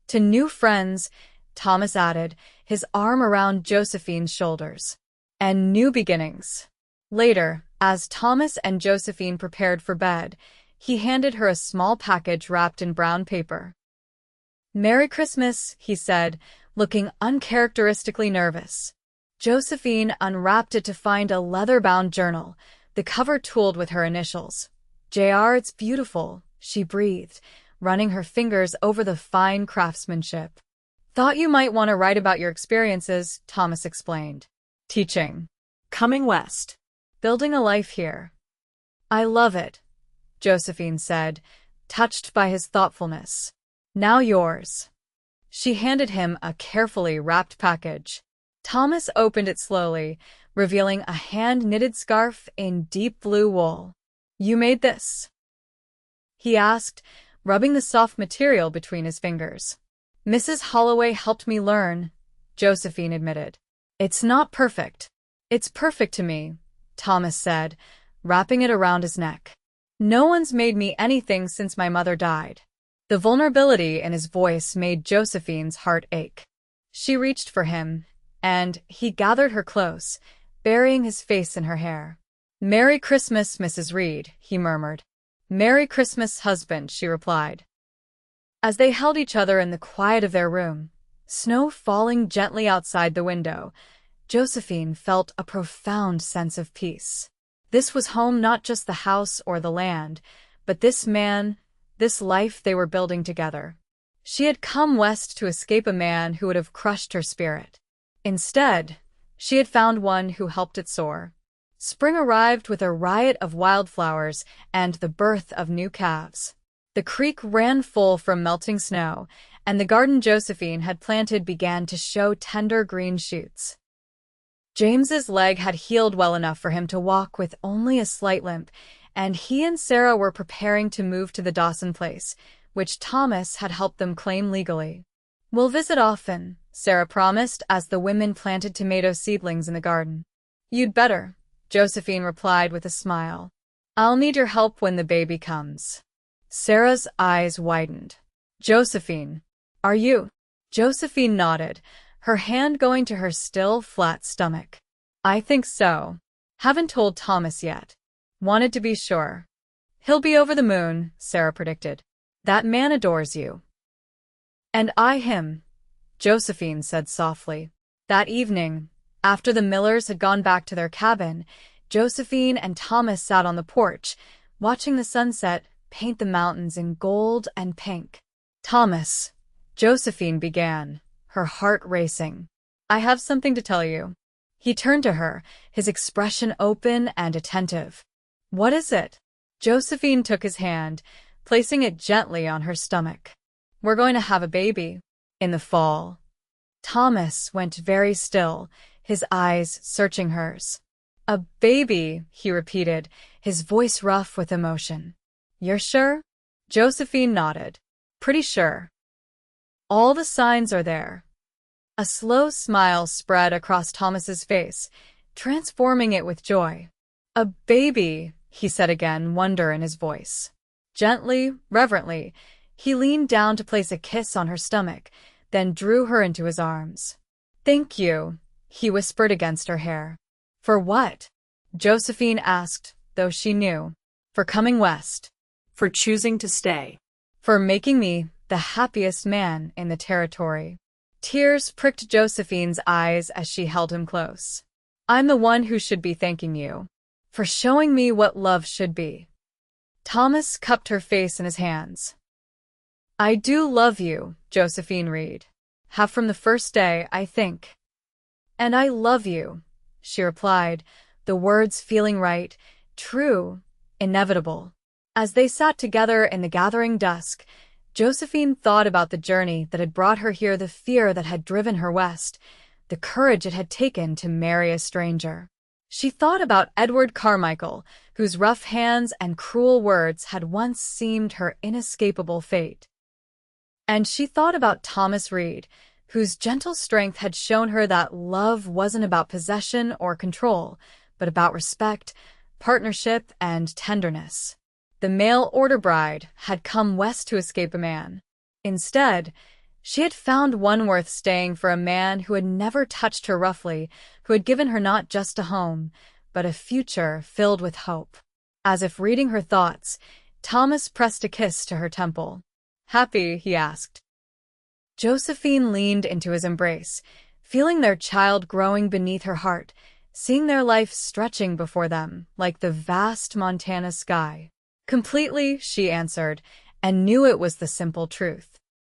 To new friends, Thomas added, his arm around Josephine's shoulders. And new beginnings. Later, as Thomas and Josephine prepared for bed, he handed her a small package wrapped in brown paper. Merry Christmas, he said, looking uncharacteristically nervous. Josephine unwrapped it to find a leather-bound journal, the cover tooled with her initials. "JR, it's beautiful," she breathed, running her fingers over the fine craftsmanship. "Thought you might want to write about your experiences," Thomas explained. "Teaching. Coming west. Building a life here." "I love it," Josephine said, touched by his thoughtfulness. "Now yours." She handed him a carefully wrapped package. Thomas opened it slowly, revealing a hand-knitted scarf in deep blue wool. "You made this?" he asked, rubbing the soft material between his fingers. "Mrs. Holloway helped me learn," Josephine admitted. "It's not perfect." "It's perfect to me," Thomas said, wrapping it around his neck. "No one's made me anything since my mother died." The vulnerability in his voice made Josephine's heart ache. She reached for him, and he gathered her close, burying his face in her hair. "Merry Christmas, Mrs. Reid," he murmured. "Merry Christmas, husband," she replied. As they held each other in the quiet of their room, snow falling gently outside the window, Josephine felt a profound sense of peace. This was home, not just the house or the land, but this man, this life they were building together. She had come west to escape a man who would have crushed her spirit. Instead, she had found one who helped it soar. Spring arrived with a riot of wildflowers and the birth of new calves. The creek ran full from melting snow, and the garden Josephine had planted began to show tender green shoots. James's leg had healed well enough for him to walk with only a slight limp, and he and Sarah were preparing to move to the Dawson place, which Thomas had helped them claim legally. "We'll visit often," Sarah promised as the women planted tomato seedlings in the garden. "You'd better," Josephine replied with a smile. "I'll need your help when the baby comes." Sarah's eyes widened. "Josephine, are you?" Josephine nodded, her hand going to her still, flat stomach. "I think so. Haven't told Thomas yet. Wanted to be sure." "He'll be over the moon," Sarah predicted. "That man adores you." "And I him," Josephine said softly. That evening, after the Millers had gone back to their cabin, Josephine and Thomas sat on the porch, watching the sunset paint the mountains in gold and pink. "Thomas," Josephine began, her heart racing, "I have something to tell you." He turned to her, his expression open and attentive. "What is it?" Josephine took his hand, placing it gently on her stomach. "We're going to have a baby. In the fall." Thomas went very still, his eyes searching hers. "A baby," he repeated, his voice rough with emotion. "You're sure?" Josephine nodded. "Pretty sure. All the signs are there." A slow smile spread across Thomas's face, transforming it with joy. "A baby," he said again, wonder in his voice. Gently, reverently, He leaned down to place a kiss on her stomach, then drew her into his arms. "Thank you," he whispered against her hair. "For what?" Josephine asked, though she knew. "For coming west. For choosing to stay. For making me the happiest man in the territory." Tears pricked Josephine's eyes as she held him close. "I'm the one who should be thanking you. For showing me what love should be." Thomas cupped her face in his hands. "I do love you, Josephine Reid. Have from the first day, I think." "And I love you," she replied, the words feeling right, true, inevitable. As they sat together in the gathering dusk, Josephine thought about the journey that had brought her here, the fear that had driven her west, the courage it had taken to marry a stranger. She thought about Edward Carmichael, whose rough hands and cruel words had once seemed her inescapable fate. And she thought about Thomas Reid, whose gentle strength had shown her that love wasn't about possession or control, but about respect, partnership, and tenderness. The mail-order bride had come west to escape a man. Instead, she had found one worth staying for, a man who had never touched her roughly, who had given her not just a home, but a future filled with hope. As if reading her thoughts, Thomas pressed a kiss to her temple. "Happy?" he asked. Josephine leaned into his embrace, feeling their child growing beneath her heart, seeing their life stretching before them like the vast Montana sky. "Completely," she answered, and knew it was the simple truth.